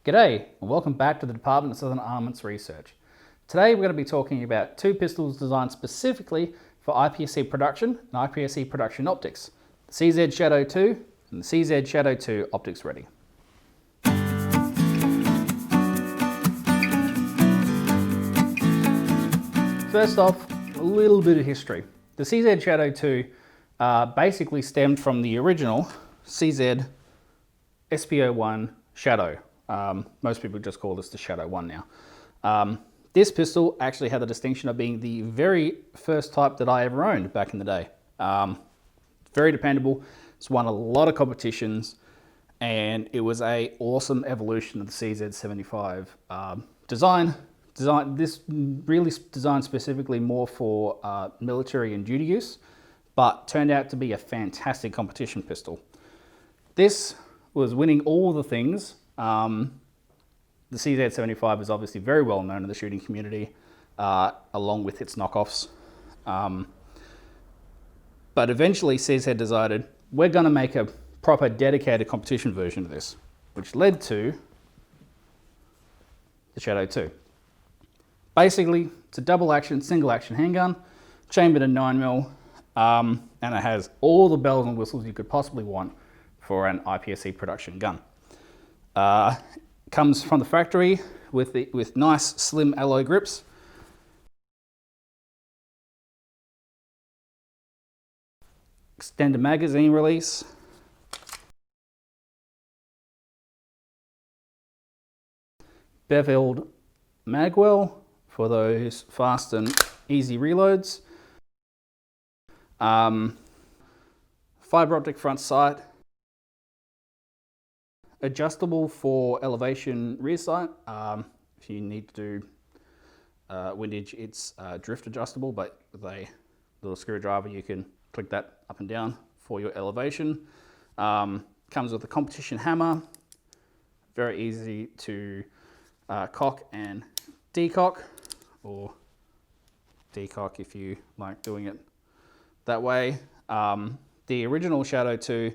G'day and welcome back to the Department of Southern Armaments Research. Today we're going to be talking about two pistols designed specifically for IPSC production and IPSC production optics, the CZ Shadow 2 and the CZ Shadow 2 optics ready. First off, a little bit of history. The CZ Shadow 2 basically stemmed from the original CZ SPO1 Shadow. Most people just call this the Shadow 1 now. This pistol actually had the distinction of being the very first type that I ever owned back in the day. Very dependable. It's won a lot of competitions, and it was an awesome evolution of the CZ75 design. This really designed specifically more for military and duty use, but turned out to be a fantastic competition pistol. This was winning all the things. The CZ75 is obviously very well known in the shooting community, along with its knockoffs. But eventually CZ decided, we're going to make a proper dedicated competition version of this, which led to the Shadow 2. Basically, it's a double action, single action handgun, chambered in 9mm, and it has all the bells and whistles you could possibly want for an IPSC production gun. Comes from the factory with nice slim alloy grips. Extended magazine release. Beveled magwell for those fast and easy reloads. Fiber optic front sight. Adjustable for elevation rear sight. If you need to do windage, it's drift adjustable, but with a little screwdriver you can click that up and down for your elevation. Comes with a competition hammer, very easy to cock and decock, or decock if you like doing it that way. The original Shadow 2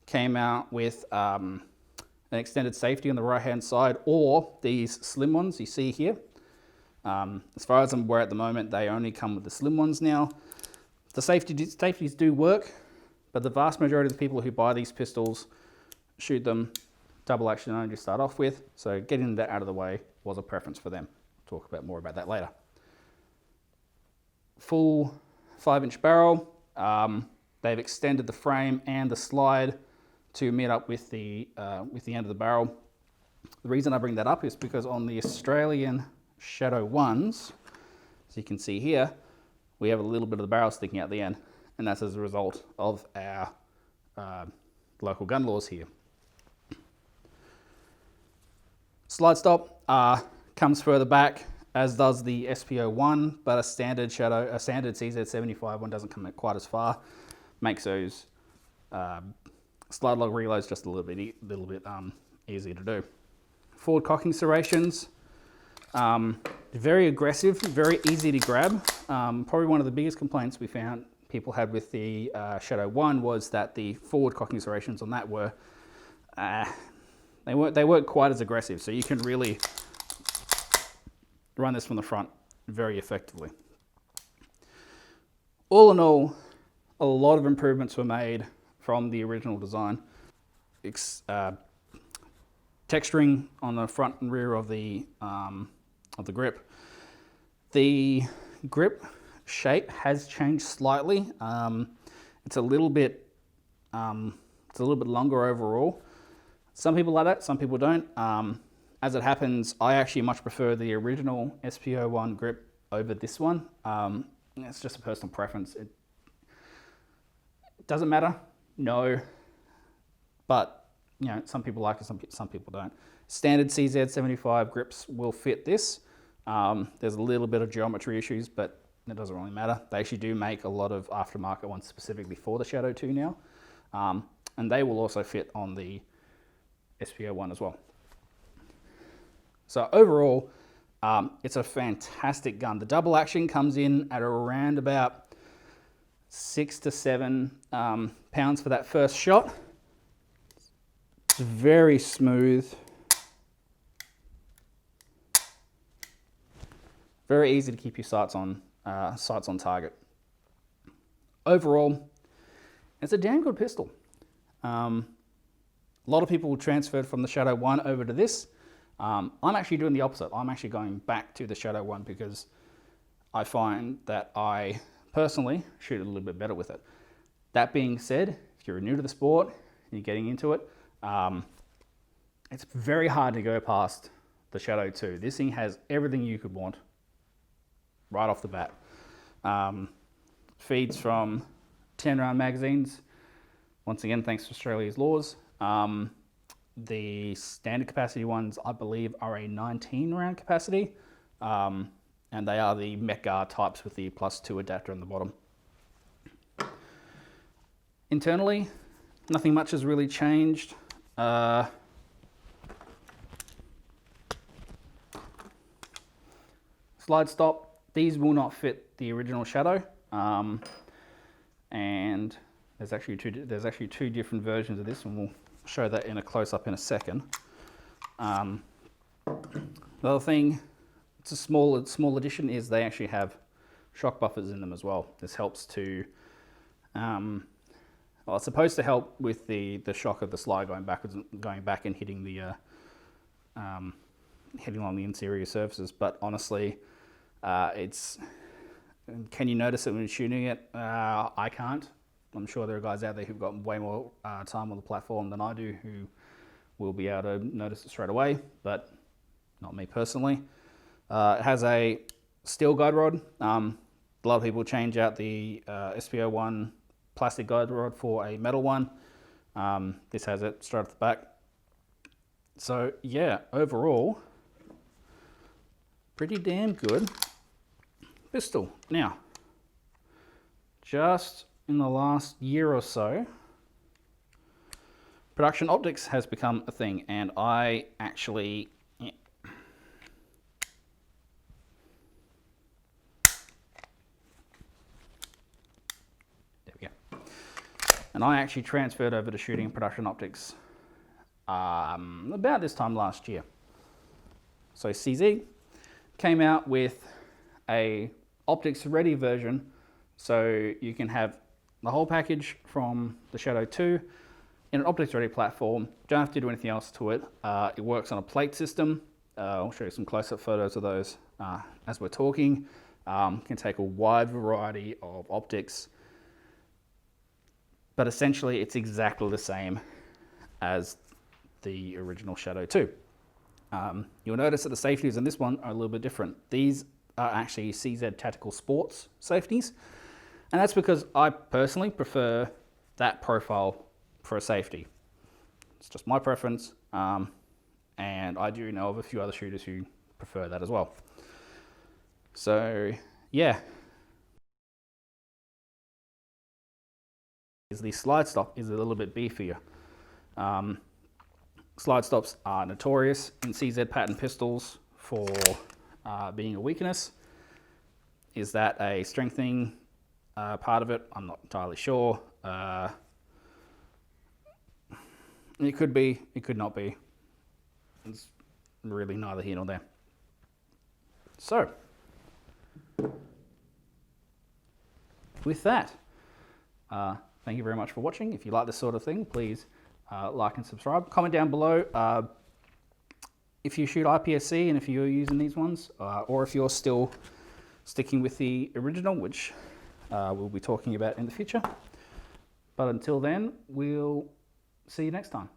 came out with an extended safety on the right hand side, or these slim ones you see here. As far as I'm aware at the moment, they only come with the slim ones now. The safeties do work, but the vast majority of the people who buy these pistols shoot them double action only to start off with, so getting that out of the way was a preference for them. Talk about more about that later. Full 5-inch barrel. They've extended the frame and the slide to meet up with the end of the barrel. The reason I bring that up is because on the Australian Shadow 1s, as you can see here, we have a little bit of the barrel sticking out the end, and that's as a result of our local gun laws here. Slide stop comes further back, as does the SPO1, but a standard CZ75 one doesn't come quite as far. Makes those slide log reloads just a little bit easier to do. Forward cocking serrations, very aggressive, very easy to grab. Probably one of the biggest complaints we found people had with the Shadow 1 was that the forward cocking serrations on that were they weren't quite as aggressive, so you can really run this from the front very effectively. All in all, a lot of improvements were made from the original design. Texturing on the front and rear of the grip. The grip shape has changed slightly. It's a little bit longer overall. Some people like that, some people don't. As it happens, I actually much prefer the original SPO1 grip over this one. It's just a personal preference. It doesn't matter, no, but you know, some people like it, some people don't. Standard CZ75 grips will fit this. There's a little bit of geometry issues, but it doesn't really matter. They actually do make a lot of aftermarket ones specifically for the Shadow 2 now, and they will also fit on the SPO1 as well. So overall, it's a fantastic gun. The double action comes in at around about 6 to 7 pounds for that first shot. It's very smooth, very easy to keep your sights on target. Overall, it's a damn good pistol. A lot of people transferred from the Shadow 1 over to this. I'm actually doing the opposite. I'm actually going back to the Shadow 1 because I find that I personally shoot a little bit better with it. That being said, if you're new to the sport and you're getting into it, it's very hard to go past the Shadow 2. This thing has everything you could want right off the bat. Feeds from 10-round magazines. Once again, thanks to Australia's laws. The standard capacity ones, I believe, are a 19-round capacity. And they are the Metgar types with the +2 adapter on the bottom. Internally, nothing much has really changed. Slide stop, these will not fit the original Shadow. And there's actually two different versions of this, and we'll show that in a close-up in a second. The other thing, it's a small addition, is they actually have shock buffers in them as well. This helps to, well, it's supposed to help with the shock of the slide going backwards, going back and hitting the hitting on the interior surfaces. But honestly, can you notice it when you're shooting it? I can't. I'm sure there are guys out there who've got way more time on the platform than I do who will be able to notice it straight away, but not me personally. It has a steel guide rod. A lot of people change out the SPO1 plastic guide rod for a metal one. This has it straight off the back. So yeah, overall, pretty damn good pistol. Now, just in the last year or so, production optics has become a thing, and I actually, there we go. And I actually transferred over to shooting production optics about this time last year. So CZ came out with a optics ready version, so you can have the whole package from the Shadow 2 in an optics ready platform. Don't have to do anything else to it. It works on a plate system. I'll show you some close-up photos of those as we're talking. Can take a wide variety of optics, but essentially it's exactly the same as the original Shadow 2. You'll notice that the safeties in this one are a little bit different. These are actually CZ Tactical Sports safeties, and that's because I personally prefer that profile for a safety. It's just my preference, and I do know of a few other shooters who prefer that as well. So yeah, the slide stop is a little bit beefier. Slide stops are notorious in CZ pattern pistols for being a weakness. Is that a strengthening part of it? I'm not entirely sure. It could be, it could not be. It's really neither here nor there. So, with that, thank you very much for watching. If you like this sort of thing, please like and subscribe. Comment down below if you shoot IPSC and if you're using these ones, or if you're still sticking with the original, which we'll be talking about in the future. But until then, we'll see you next time.